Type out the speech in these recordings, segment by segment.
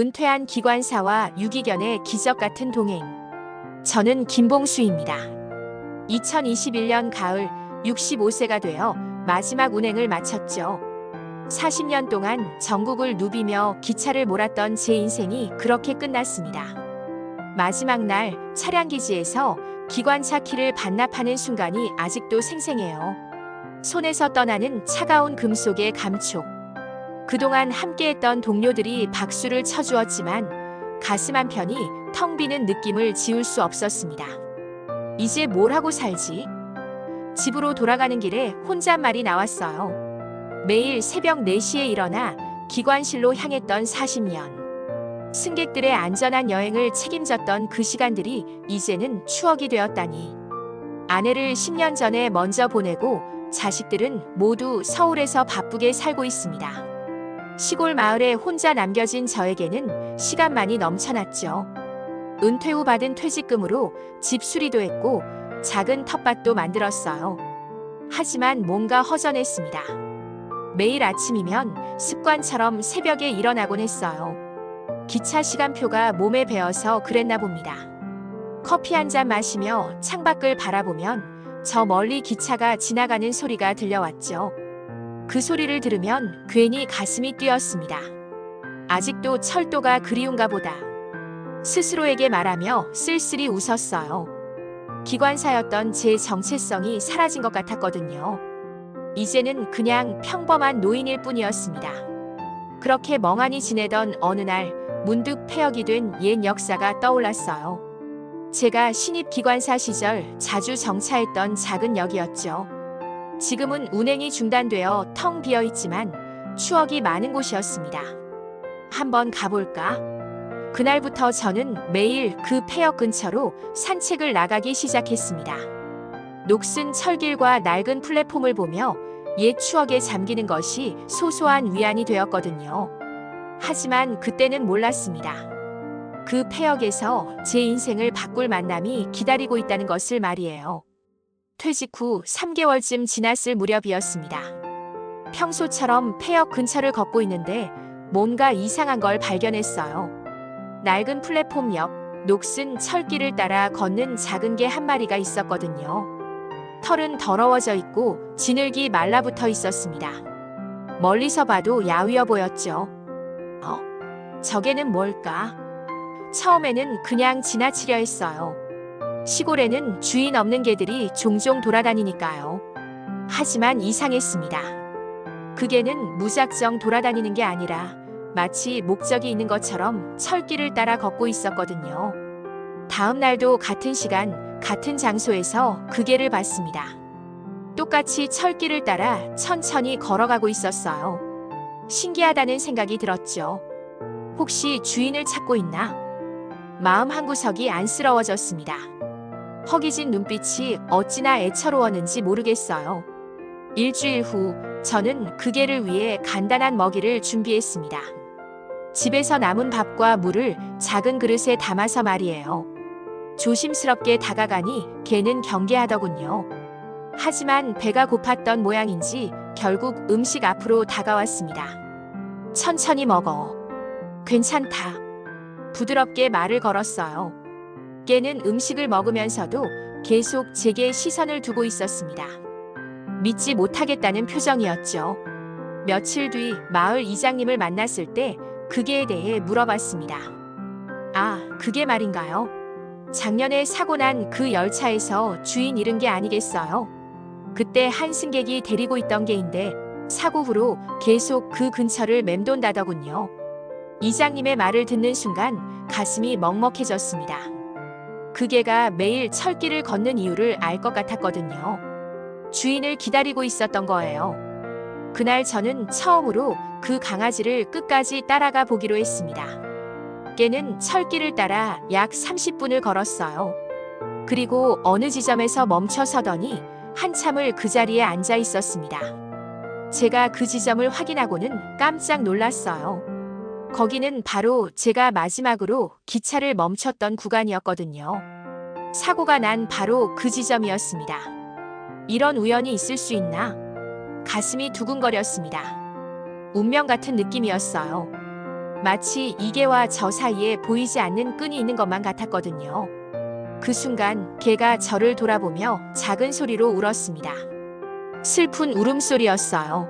은퇴한 기관사와 유기견의 기적 같은 동행. 저는 김봉수입니다. 2021년 가을 65세가 되어 마지막 운행을 마쳤죠. 40년 동안 전국을 누비며 기차를 몰았던 제 인생이 그렇게 끝났습니다. 마지막 날 차량기지에서 기관차 키를 반납하는 순간이 아직도 생생해요. 손에서 떠나는 차가운 금속의 감촉. 그동안 함께했던 동료들이 박수를 쳐주었지만 가슴 한편이 텅 비는 느낌을 지울 수 없었습니다. 이제 뭘 하고 살지? 집으로 돌아가는 길에 혼잣말이 나왔어요. 매일 새벽 4시에 일어나 기관실로 향했던 40년. 승객들의 안전한 여행을 책임졌던 그 시간들이 이제는 추억이 되었다니. 아내를 10년 전에 먼저 보내고 자식들은 모두 서울에서 바쁘게 살고 있습니다. 시골 마을에 혼자 남겨진 저에게는 시간만이 넘쳐났죠. 은퇴 후 받은 퇴직금으로 집 수리도 했고 작은 텃밭도 만들었어요. 하지만 뭔가 허전했습니다. 매일 아침이면 습관처럼 새벽에 일어나곤 했어요. 기차 시간표가 몸에 배어서 그랬나 봅니다. 커피 한 잔 마시며 창밖을 바라보면 저 멀리 기차가 지나가는 소리가 들려왔죠. 그 소리를 들으면 괜히 가슴이 뛰었습니다. 아직도 철도가 그리운가 보다. 스스로에게 말하며 쓸쓸히 웃었어요. 기관사였던 제 정체성이 사라진 것 같았거든요. 이제는 그냥 평범한 노인일 뿐이었습니다. 그렇게 멍하니 지내던 어느 날 문득 폐역이 된 옛 역사가 떠올랐어요. 제가 신입 기관사 시절 자주 정차했던 작은 역이었죠. 지금은 운행이 중단되어 텅 비어 있지만 추억이 많은 곳이었습니다. 한번 가볼까? 그날부터 저는 매일 그 폐역 근처로 산책을 나가기 시작했습니다. 녹슨 철길과 낡은 플랫폼을 보며 옛 추억에 잠기는 것이 소소한 위안이 되었거든요. 하지만 그때는 몰랐습니다. 그 폐역에서 제 인생을 바꿀 만남이 기다리고 있다는 것을 말이에요. 퇴직 후 3개월쯤 지났을 무렵이었습니다. 평소처럼 폐역 근처를 걷고 있는데 뭔가 이상한 걸 발견했어요. 낡은 플랫폼 옆 녹슨 철길을 따라 걷는 작은 개 한 마리가 있었거든요. 털은 더러워져 있고 지늘기 말라붙어 있었습니다. 멀리서 봐도 야위어 보였죠. 저게는 뭘까? 처음에는 그냥 지나치려 했어요. 시골에는 주인 없는 개들이 종종 돌아다니니까요. 하지만 이상했습니다. 그 개는 무작정 돌아다니는 게 아니라 마치 목적이 있는 것처럼 철길을 따라 걷고 있었거든요. 다음 날도 같은 시간, 같은 장소에서 그 개를 봤습니다. 똑같이 철길을 따라 천천히 걸어가고 있었어요. 신기하다는 생각이 들었죠. 혹시 주인을 찾고 있나? 마음 한구석이 안쓰러워졌습니다. 허기진 눈빛이 어찌나 애처로웠는지 모르겠어요. 일주일 후 저는 그 개를 위해 간단한 먹이를 준비했습니다. 집에서 남은 밥과 물을 작은 그릇에 담아서 말이에요. 조심스럽게 다가가니 개는 경계하더군요. 하지만 배가 고팠던 모양인지 결국 음식 앞으로 다가왔습니다. 천천히 먹어. 괜찮다. 부드럽게 말을 걸었어요. 개는 음식을 먹으면서도 계속 제게 시선을 두고 있었습니다. 믿지 못하겠다는 표정이었죠. 며칠 뒤 마을 이장님을 만났을 때 그 개에 대해 물어봤습니다. 그게 말인가요? 작년에 사고 난 그 열차에서 주인 잃은 게 아니겠어요? 그때 한 승객이 데리고 있던 개인데 사고 후로 계속 그 근처를 맴돈다더군요. 이장님의 말을 듣는 순간 가슴이 먹먹해졌습니다. 그 개가 매일 철길을 걷는 이유를 알 것 같았거든요. 주인을 기다리고 있었던 거예요. 그날 저는 처음으로 그 강아지를 끝까지 따라가 보기로 했습니다. 개는 철길을 따라 약 30분을 걸었어요. 그리고 어느 지점에서 멈춰 서더니 한참을 그 자리에 앉아 있었습니다. 제가 그 지점을 확인하고는 깜짝 놀랐어요. 거기는 바로 제가 마지막으로 기차를 멈췄던 구간이었거든요. 사고가 난 바로 그 지점이었습니다. 이런 우연이 있을 수 있나? 가슴이 두근거렸습니다. 운명 같은 느낌이었어요. 마치 이 개와 저 사이에 보이지 않는 끈이 있는 것만 같았거든요. 그 순간 개가 저를 돌아보며 작은 소리로 울었습니다. 슬픈 울음소리였어요.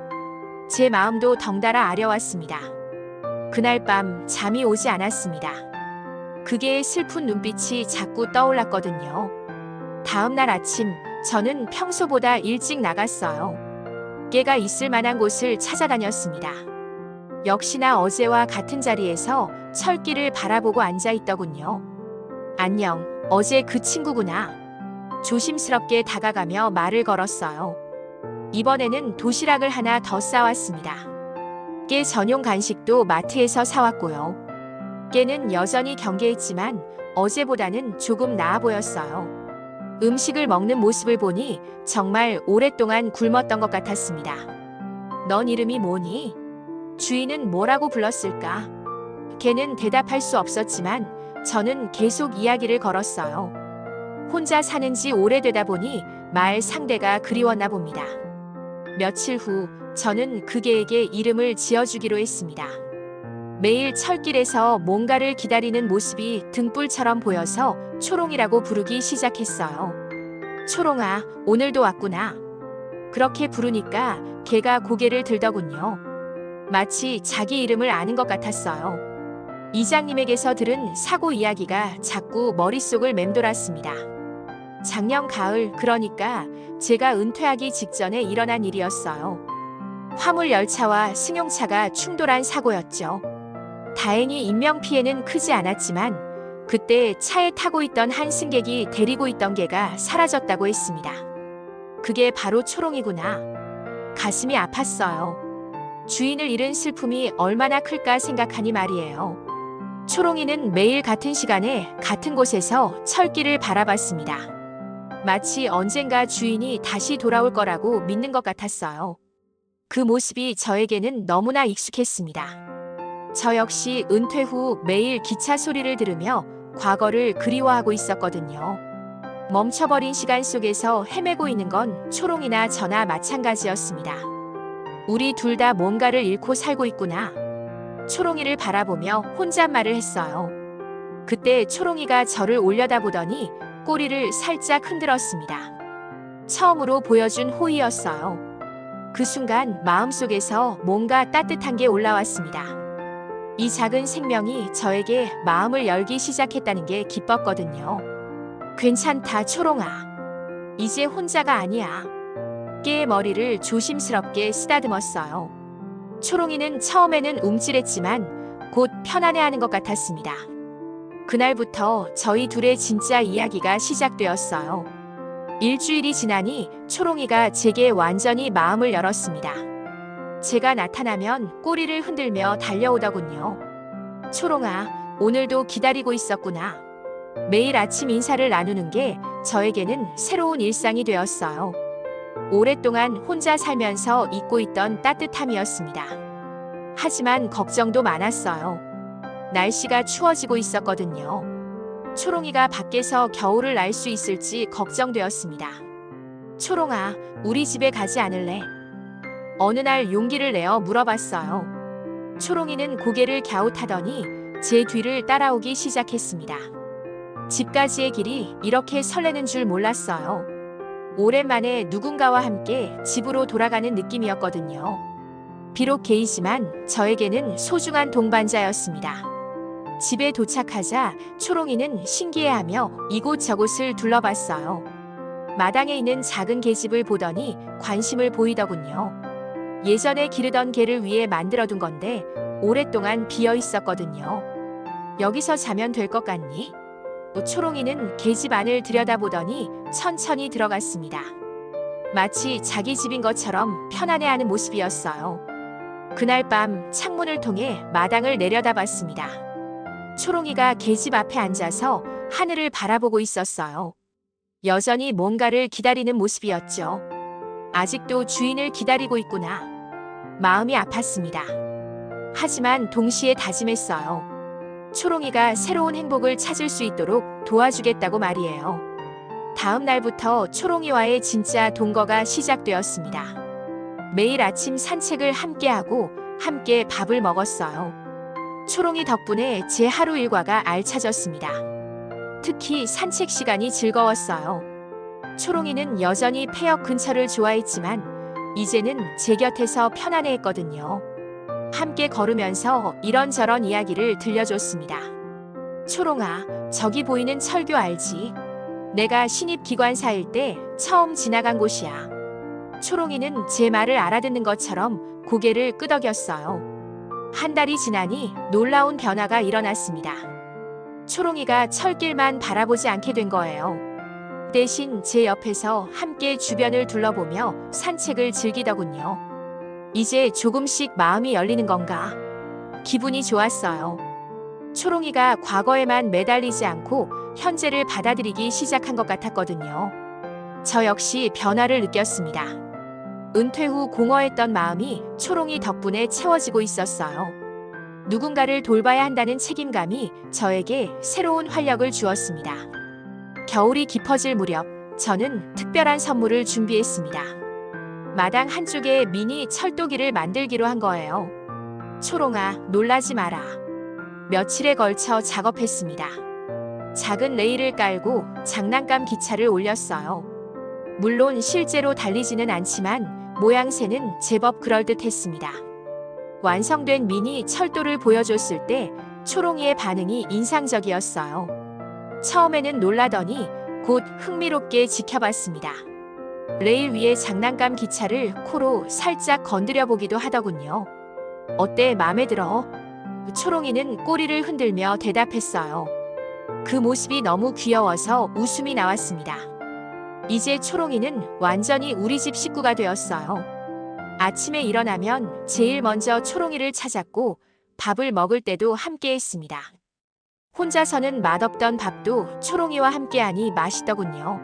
제 마음도 덩달아 아려왔습니다. 그날 밤 잠이 오지 않았습니다. 그 개의 슬픈 눈빛이 자꾸 떠올랐거든요. 다음 날 아침 저는 평소보다 일찍 나갔어요. 개가 있을 만한 곳을 찾아다녔습니다. 역시나 어제와 같은 자리에서 철길을 바라보고 앉아 있더군요. 안녕, 어제 그 친구구나. 조심스럽게 다가가며 말을 걸었어요. 이번에는 도시락을 하나 더 싸왔습니다. 깨 전용 간식도 마트에서 사왔고요. 깨는 여전히 경계했지만 어제보다는 조금 나아 보였어요. 음식을 먹는 모습을 보니 정말 오랫동안 굶었던 것 같았습니다. 넌 이름이 뭐니? 주인은 뭐라고 불렀을까? 개는 대답할 수 없었지만 저는 계속 이야기를 걸었어요. 혼자 사는 지 오래되다 보니 말 상대가 그리웠나 봅니다. 며칠 후 저는 그 개에게 이름을 지어주기로 했습니다. 매일 철길에서 뭔가를 기다리는 모습이 등불처럼 보여서 초롱이라고 부르기 시작했어요. 초롱아, 오늘도 왔구나. 그렇게 부르니까 개가 고개를 들더군요. 마치 자기 이름을 아는 것 같았어요. 이장님에게서 들은 사고 이야기가 자꾸 머릿속을 맴돌았습니다. 작년 가을, 그러니까 제가 은퇴하기 직전에 일어난 일이었어요. 화물 열차와 승용차가 충돌한 사고였죠. 다행히 인명피해는 크지 않았지만 그때 차에 타고 있던 한 승객이 데리고 있던 개가 사라졌다고 했습니다. 그게 바로 초롱이구나. 가슴이 아팠어요. 주인을 잃은 슬픔이 얼마나 클까 생각하니 말이에요. 초롱이는 매일 같은 시간에 같은 곳에서 철길을 바라봤습니다. 마치 언젠가 주인이 다시 돌아올 거라고 믿는 것 같았어요. 그 모습이 저에게는 너무나 익숙했습니다. 저 역시 은퇴 후 매일 기차 소리를 들으며 과거를 그리워하고 있었거든요. 멈춰버린 시간 속에서 헤매고 있는 건 초롱이나 저나 마찬가지였습니다. 우리 둘 다 뭔가를 잃고 살고 있구나. 초롱이를 바라보며 혼잣말을 했어요. 그때 초롱이가 저를 올려다보더니 꼬리를 살짝 흔들었습니다. 처음으로 보여준 호의였어요. 그 순간 마음속에서 뭔가 따뜻한 게 올라왔습니다. 이 작은 생명이 저에게 마음을 열기 시작했다는 게 기뻤거든요. 괜찮다, 초롱아. 이제 혼자가 아니야. 깨의 머리를 조심스럽게 쓰다듬었어요. 초롱이는 처음에는 움찔했지만 곧 편안해하는 것 같았습니다. 그날부터 저희 둘의 진짜 이야기가 시작되었어요. 일주일이 지나니 초롱이가 제게 완전히 마음을 열었습니다. 제가 나타나면 꼬리를 흔들며 달려오더군요. 초롱아, 오늘도 기다리고 있었구나. 매일 아침 인사를 나누는 게 저에게는 새로운 일상이 되었어요. 오랫동안 혼자 살면서 잊고 있던 따뜻함이었습니다. 하지만 걱정도 많았어요. 날씨가 추워지고 있었거든요. 초롱이가 밖에서 겨울을 날 수 있을지 걱정되었습니다. 초롱아, 우리 집에 가지 않을래? 어느 날 용기를 내어 물어봤어요. 초롱이는 고개를 갸웃하더니 제 뒤를 따라오기 시작했습니다. 집까지의 길이 이렇게 설레는 줄 몰랐어요. 오랜만에 누군가와 함께 집으로 돌아가는 느낌이었거든요. 비록 개이지만 저에게는 소중한 동반자였습니다. 집에 도착하자 초롱이는 신기해하며 이곳저곳을 둘러봤어요. 마당에 있는 작은 개집을 보더니 관심을 보이더군요. 예전에 기르던 개를 위해 만들어둔 건데 오랫동안 비어 있었거든요. 여기서 자면 될 것 같니? 초롱이는 개집 안을 들여다보더니 천천히 들어갔습니다. 마치 자기 집인 것처럼 편안해하는 모습이었어요. 그날 밤 창문을 통해 마당을 내려다봤습니다. 초롱이가 개집 앞에 앉아서 하늘을 바라보고 있었어요. 여전히 뭔가를 기다리는 모습이었죠. 아직도 주인을 기다리고 있구나. 마음이 아팠습니다. 하지만 동시에 다짐했어요. 초롱이가 새로운 행복을 찾을 수 있도록 도와주겠다고 말이에요. 다음 날부터 초롱이와의 진짜 동거가 시작되었습니다. 매일 아침 산책을 함께하고 함께 밥을 먹었어요. 초롱이 덕분에 제 하루 일과가 알차졌습니다. 특히 산책 시간이 즐거웠어요. 초롱이는 여전히 폐역 근처를 좋아했지만 이제는 제 곁에서 편안해했거든요. 함께 걸으면서 이런저런 이야기를 들려줬습니다. 초롱아, 저기 보이는 철교 알지? 내가 신입기관사일 때 처음 지나간 곳이야. 초롱이는 제 말을 알아듣는 것처럼 고개를 끄덕였어요. 한 달이 지나니 놀라운 변화가 일어났습니다. 초롱이가 철길만 바라보지 않게 된 거예요. 대신 제 옆에서 함께 주변을 둘러보며 산책을 즐기더군요. 이제 조금씩 마음이 열리는 건가? 기분이 좋았어요. 초롱이가 과거에만 매달리지 않고 현재를 받아들이기 시작한 것 같았거든요. 저 역시 변화를 느꼈습니다. 은퇴 후 공허했던 마음이 초롱이 덕분에 채워지고 있었어요. 누군가를 돌봐야 한다는 책임감이 저에게 새로운 활력을 주었습니다. 겨울이 깊어질 무렵 저는 특별한 선물을 준비했습니다. 마당 한쪽에 미니 철도기를 만들기로 한 거예요. 초롱아, 놀라지 마라. 며칠에 걸쳐 작업했습니다. 작은 레일을 깔고 장난감 기차를 올렸어요. 물론 실제로 달리지는 않지만 모양새는 제법 그럴듯했습니다. 완성된 미니 철도를 보여줬을 때 초롱이의 반응이 인상적이었어요. 처음에는 놀라더니 곧 흥미롭게 지켜봤습니다. 레일 위에 장난감 기차를 코로 살짝 건드려 보기도 하더군요. 어때, 마음에 들어? 초롱이는 꼬리를 흔들며 대답했어요. 그 모습이 너무 귀여워서 웃음이 나왔습니다. 이제 초롱이는 완전히 우리 집 식구가 되었어요. 아침에 일어나면 제일 먼저 초롱이를 찾았고 밥을 먹을 때도 함께 했습니다. 혼자서는 맛없던 밥도 초롱이와 함께하니 맛있더군요.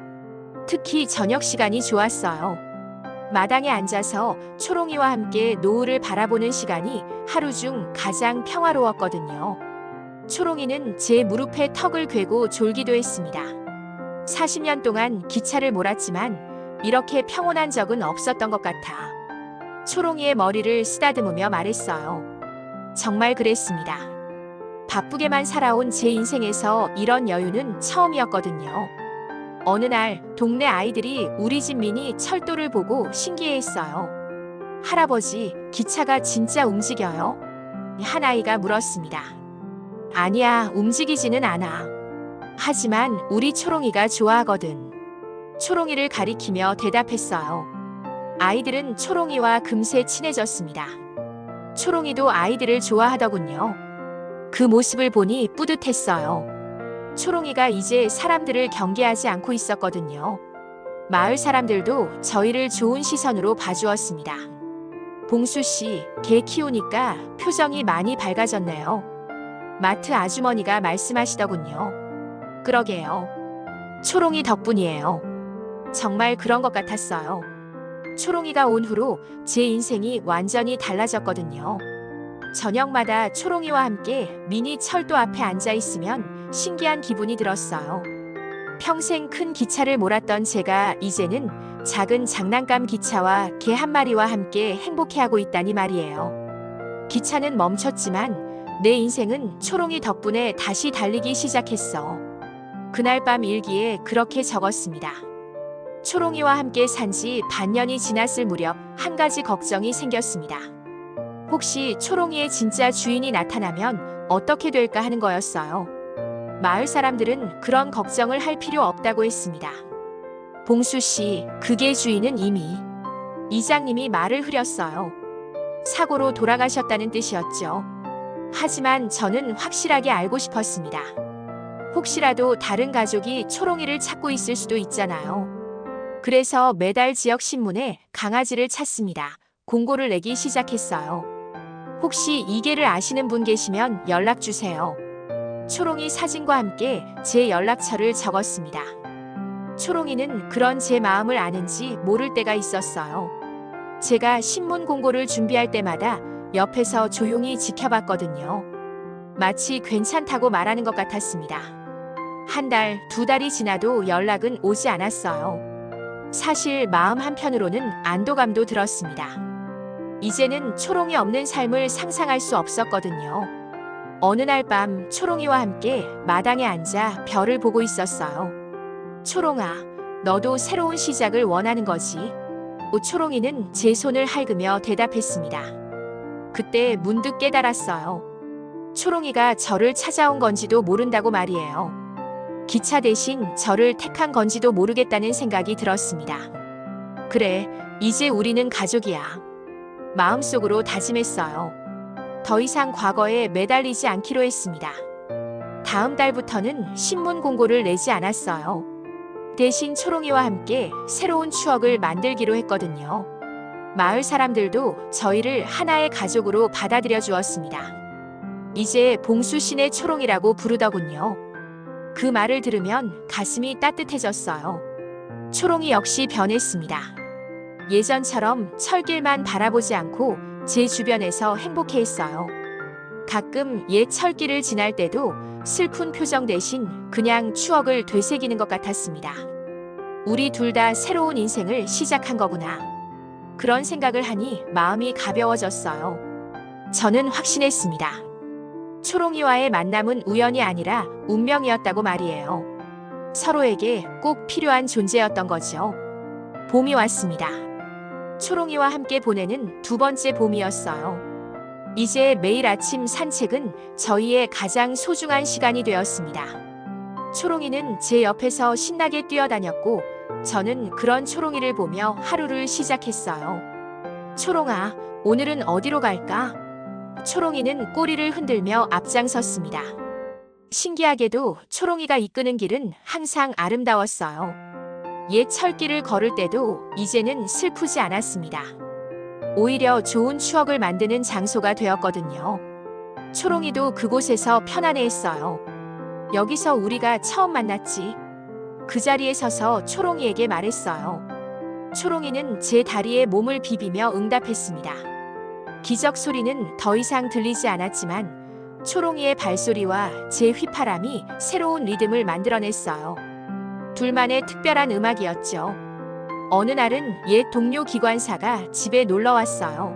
특히 저녁 시간이 좋았어요. 마당에 앉아서 초롱이와 함께 노을을 바라보는 시간이 하루 중 가장 평화로웠거든요. 초롱이는 제 무릎에 턱을 괴고 졸기도 했습니다. 40년 동안 기차를 몰았지만 이렇게 평온한 적은 없었던 것 같아. 초롱이의 머리를 쓰다듬으며 말했어요. 정말 그랬습니다. 바쁘게만 살아온 제 인생에서 이런 여유는 처음이었거든요. 어느 날 동네 아이들이 우리 집 미니 철도를 보고 신기해했어요. 할아버지, 기차가 진짜 움직여요? 한 아이가 물었습니다. 아니야, 움직이지는 않아. 하지만 우리 초롱이가 좋아하거든. 초롱이를 가리키며 대답했어요. 아이들은 초롱이와 금세 친해졌습니다. 초롱이도 아이들을 좋아하더군요. 그 모습을 보니 뿌듯했어요. 초롱이가 이제 사람들을 경계하지 않고 있었거든요. 마을 사람들도 저희를 좋은 시선으로 봐주었습니다. 봉수 씨, 개 키우니까 표정이 많이 밝아졌네요. 마트 아주머니가 말씀하시더군요. 그러게요. 초롱이 덕분이에요. 정말 그런 것 같았어요. 초롱이가 온 후로 제 인생이 완전히 달라졌거든요. 저녁마다 초롱이와 함께 미니 철도 앞에 앉아 있으면 신기한 기분이 들었어요. 평생 큰 기차를 몰았던 제가 이제는 작은 장난감 기차와 개 한 마리와 함께 행복해하고 있다니 말이에요. 기차는 멈췄지만 내 인생은 초롱이 덕분에 다시 달리기 시작했어. 그날 밤 일기에 그렇게 적었습니다. 초롱이와 함께 산 지 반년이 지났을 무렵 한 가지 걱정이 생겼습니다. 혹시 초롱이의 진짜 주인이 나타나면 어떻게 될까 하는 거였어요. 마을 사람들은 그런 걱정을 할 필요 없다고 했습니다. 봉수 씨, 그게 주인은 이미 이장님이 말을 흐렸어요. 사고로 돌아가셨다는 뜻이었죠. 하지만 저는 확실하게 알고 싶었습니다. 혹시라도 다른 가족이 초롱이를 찾고 있을 수도 있잖아요. 그래서 매달 지역 신문에 강아지를 찾습니다. 공고를 내기 시작했어요. 혹시 이 개를 아시는 분 계시면 연락 주세요. 초롱이 사진과 함께 제 연락처를 적었습니다. 초롱이는 그런 제 마음을 아는지 모를 때가 있었어요. 제가 신문 공고를 준비할 때마다 옆에서 조용히 지켜봤거든요. 마치 괜찮다고 말하는 것 같았습니다. 한 달, 두 달이 지나도 연락은 오지 않았어요. 사실 마음 한편으로는 안도감도 들었습니다. 이제는 초롱이 없는 삶을 상상할 수 없었거든요. 어느 날 밤 초롱이와 함께 마당에 앉아 별을 보고 있었어요. 초롱아, 너도 새로운 시작을 원하는 거지? 초롱이는 제 손을 핥으며 대답했습니다. 그때 문득 깨달았어요. 초롱이가 저를 찾아온 건지도 모른다고 말이에요. 기차 대신 저를 택한 건지도 모르겠다는 생각이 들었습니다. 그래, 이제 우리는 가족이야. 마음속으로 다짐했어요. 더 이상 과거에 매달리지 않기로 했습니다. 다음 달부터는 신문 공고를 내지 않았어요. 대신 초롱이와 함께 새로운 추억을 만들기로 했거든요. 마을 사람들도 저희를 하나의 가족으로 받아들여 주었습니다. 이제 봉수신의 초롱이라고 부르더군요. 그 말을 들으면 가슴이 따뜻해졌어요. 초롱이 역시 변했습니다. 예전처럼 철길만 바라보지 않고 제 주변에서 행복해했어요. 가끔 옛 철길을 지날 때도 슬픈 표정 대신 그냥 추억을 되새기는 것 같았습니다. 우리 둘 다 새로운 인생을 시작한 거구나. 그런 생각을 하니 마음이 가벼워졌어요. 저는 확신했습니다. 초롱이와의 만남은 우연이 아니라 운명이었다고 말이에요. 서로에게 꼭 필요한 존재였던 거죠. 봄이 왔습니다. 초롱이와 함께 보내는 두 번째 봄이었어요. 이제 매일 아침 산책은 저희의 가장 소중한 시간이 되었습니다. 초롱이는 제 옆에서 신나게 뛰어다녔고 저는 그런 초롱이를 보며 하루를 시작했어요. 초롱아, 오늘은 어디로 갈까? 초롱이는 꼬리를 흔들며 앞장섰습니다. 신기하게도 초롱이가 이끄는 길은 항상 아름다웠어요. 옛 철길을 걸을 때도 이제는 슬프지 않았습니다. 오히려 좋은 추억을 만드는 장소가 되었거든요. 초롱이도 그곳에서 편안해했어요. 여기서 우리가 처음 만났지. 그 자리에 서서 초롱이에게 말했어요. 초롱이는 제 다리에 몸을 비비며 응답했습니다. 기적 소리는 더 이상 들리지 않았지만 초롱이의 발소리와 제 휘파람이 새로운 리듬을 만들어냈어요. 둘만의 특별한 음악이었죠. 어느 날은 옛 동료 기관사가 집에 놀러 왔어요.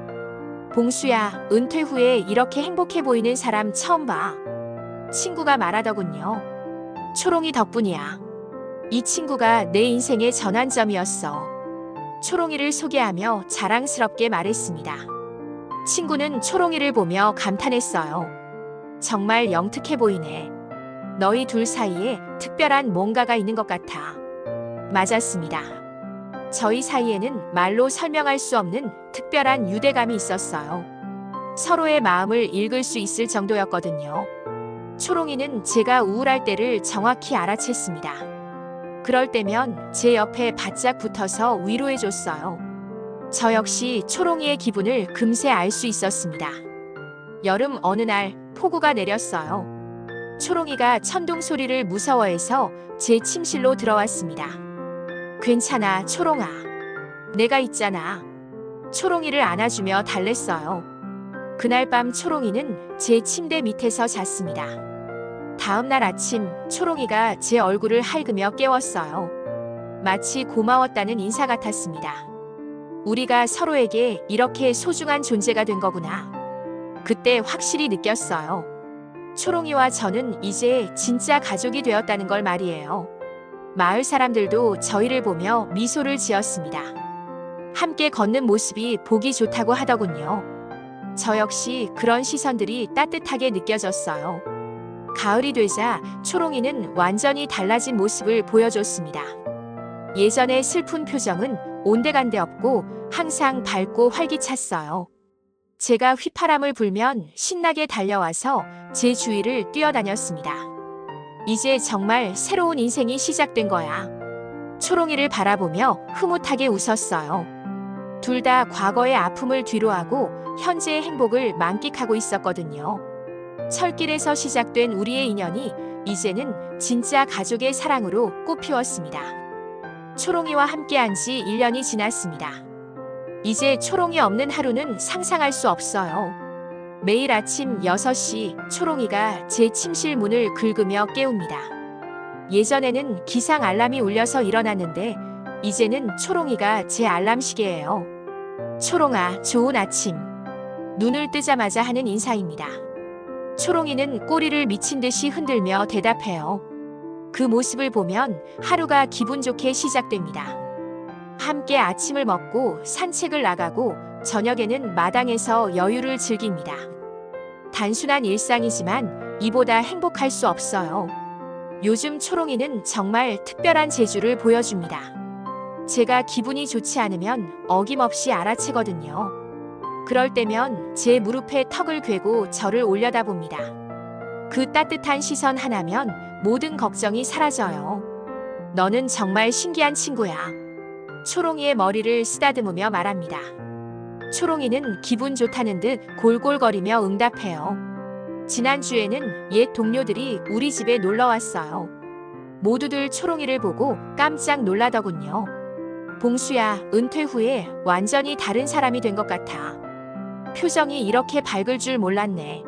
봉수야, 은퇴 후에 이렇게 행복해 보이는 사람 처음 봐. 친구가 말하더군요. 초롱이 덕분이야. 이 친구가 내 인생의 전환점이었어. 초롱이를 소개하며 자랑스럽게 말했습니다. 친구는 초롱이를 보며 감탄했어요. 정말 영특해 보이네. 너희 둘 사이에 특별한 뭔가가 있는 것 같아. 맞았습니다. 저희 사이에는 말로 설명할 수 없는 특별한 유대감이 있었어요. 서로의 마음을 읽을 수 있을 정도였거든요. 초롱이는 제가 우울할 때를 정확히 알아챘습니다. 그럴 때면 제 옆에 바짝 붙어서 위로해줬어요. 저 역시 초롱이의 기분을 금세 알 수 있었습니다. 여름 어느 날 폭우가 내렸어요. 초롱이가 천둥 소리를 무서워해서 제 침실로 들어왔습니다. 괜찮아, 초롱아. 내가 있잖아. 초롱이를 안아주며 달랬어요. 그날 밤 초롱이는 제 침대 밑에서 잤습니다. 다음 날 아침 초롱이가 제 얼굴을 핥으며 깨웠어요. 마치 고마웠다는 인사 같았습니다. 우리가 서로에게 이렇게 소중한 존재가 된 거구나. 그때 확실히 느꼈어요. 초롱이와 저는 이제 진짜 가족이 되었다는 걸 말이에요. 마을 사람들도 저희를 보며 미소를 지었습니다. 함께 걷는 모습이 보기 좋다고 하더군요. 저 역시 그런 시선들이 따뜻하게 느껴졌어요. 가을이 되자 초롱이는 완전히 달라진 모습을 보여줬습니다. 예전의 슬픈 표정은 온데간데 없고 항상 밝고 활기찼어요. 제가 휘파람을 불면 신나게 달려와서 제 주위를 뛰어다녔습니다. 이제 정말 새로운 인생이 시작된 거야. 초롱이를 바라보며 흐뭇하게 웃었어요. 둘 다 과거의 아픔을 뒤로하고 현재의 행복을 만끽하고 있었거든요. 철길에서 시작된 우리의 인연이 이제는 진짜 가족의 사랑으로 꽃피웠습니다. 초롱이와 함께한 지 1년이 지났습니다. 이제 초롱이 없는 하루는 상상할 수 없어요. 매일 아침 6시 초롱이가 제 침실 문을 긁으며 깨웁니다. 예전에는 기상 알람이 울려서 일어났는데 이제는 초롱이가 제 알람 시계예요. 초롱아, 좋은 아침. 눈을 뜨자마자 하는 인사입니다. 초롱이는 꼬리를 미친 듯이 흔들며 대답해요. 그 모습을 보면 하루가 기분 좋게 시작됩니다. 함께 아침을 먹고 산책을 나가고 저녁에는 마당에서 여유를 즐깁니다. 단순한 일상이지만 이보다 행복할 수 없어요. 요즘 초롱이는 정말 특별한 재주를 보여줍니다. 제가 기분이 좋지 않으면 어김없이 알아채거든요. 그럴 때면 제 무릎에 턱을 괴고 저를 올려다봅니다. 그 따뜻한 시선 하나면 모든 걱정이 사라져요. 너는 정말 신기한 친구야. 초롱이의 머리를 쓰다듬으며 말합니다. 초롱이는 기분 좋다는 듯 골골거리며 응답해요. 지난주에는 옛 동료들이 우리 집에 놀러 왔어요. 모두들 초롱이를 보고 깜짝 놀라더군요. 봉수야, 은퇴 후에 완전히 다른 사람이 된 것 같아. 표정이 이렇게 밝을 줄 몰랐네.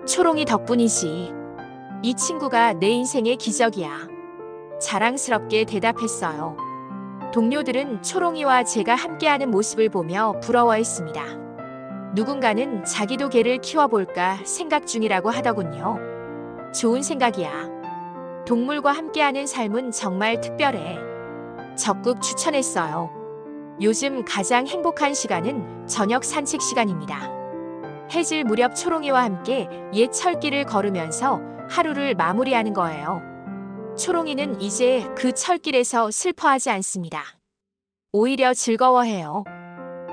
초롱이 덕분이지. 이 친구가 내 인생의 기적이야. 자랑스럽게 대답했어요. 동료들은 초롱이와 제가 함께하는 모습을 보며 부러워했습니다. 누군가는 자기도 개를 키워볼까 생각 중이라고 하더군요. 좋은 생각이야. 동물과 함께하는 삶은 정말 특별해. 적극 추천했어요. 요즘 가장 행복한 시간은 저녁 산책 시간입니다. 해질 무렵 초롱이와 함께 옛 철길을 걸으면서 하루를 마무리하는 거예요. 초롱이는 이제 그 철길에서 슬퍼하지 않습니다. 오히려 즐거워해요.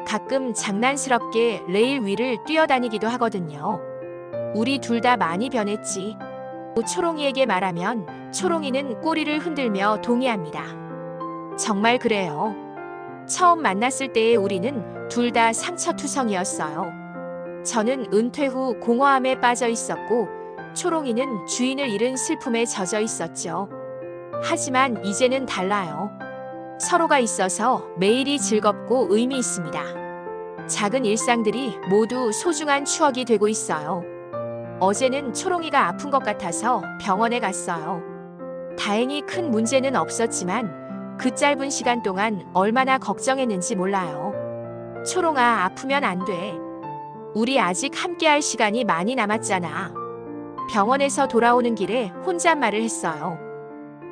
가끔 장난스럽게 레일 위를 뛰어다니기도 하거든요. 우리 둘 다 많이 변했지. 초롱이에게 말하면 초롱이는 꼬리를 흔들며 동의합니다. 정말 그래요. 처음 만났을 때의 우리는 둘 다 상처투성이었어요. 저는 은퇴 후 공허함에 빠져 있었고 초롱이는 주인을 잃은 슬픔에 젖어 있었죠. 하지만 이제는 달라요. 서로가 있어서 매일이 즐겁고 의미 있습니다. 작은 일상들이 모두 소중한 추억이 되고 있어요. 어제는 초롱이가 아픈 것 같아서 병원에 갔어요. 다행히 큰 문제는 없었지만 그 짧은 시간 동안 얼마나 걱정했는지 몰라요. 초롱아, 아프면 안 돼. 우리 아직 함께할 시간이 많이 남았잖아. 병원에서 돌아오는 길에 혼잣말을 했어요.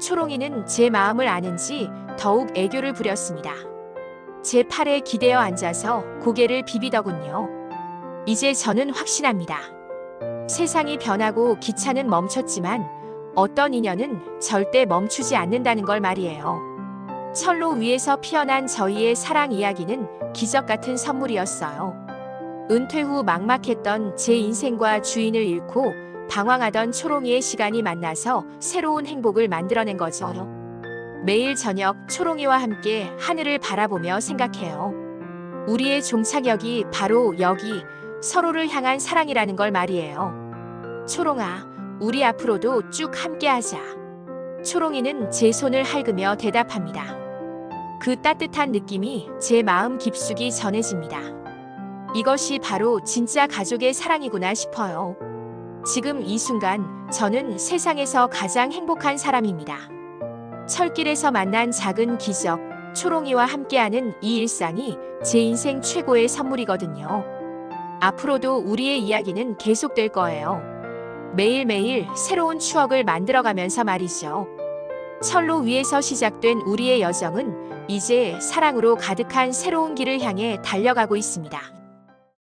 초롱이는 제 마음을 아는지 더욱 애교를 부렸습니다. 제 팔에 기대어 앉아서 고개를 비비더군요. 이제 저는 확신합니다. 세상이 변하고 기차는 멈췄지만 어떤 인연은 절대 멈추지 않는다는 걸 말이에요. 철로 위에서 피어난 저희의 사랑 이야기는 기적 같은 선물이었어요. 은퇴 후 막막했던 제 인생과 주인을 잃고 방황하던 초롱이의 시간이 만나서 새로운 행복을 만들어낸 거죠. 매일 저녁 초롱이와 함께 하늘을 바라보며 생각해요. 우리의 종착역이 바로 여기, 서로를 향한 사랑이라는 걸 말이에요. 초롱아, 우리 앞으로도 쭉 함께하자. 초롱이는 제 손을 할그며 대답합니다. 그 따뜻한 느낌이 제 마음 깊숙이 전해집니다. 이것이 바로 진짜 가족의 사랑이구나 싶어요. 지금 이 순간 저는 세상에서 가장 행복한 사람입니다. 철길에서 만난 작은 기적, 초롱이와 함께하는 이 일상이 제 인생 최고의 선물이거든요. 앞으로도 우리의 이야기는 계속될 거예요. 매일매일 새로운 추억을 만들어가면서 말이죠. 철로 위에서 시작된 우리의 여정은 이제 사랑으로 가득한 새로운 길을 향해 달려가고 있습니다.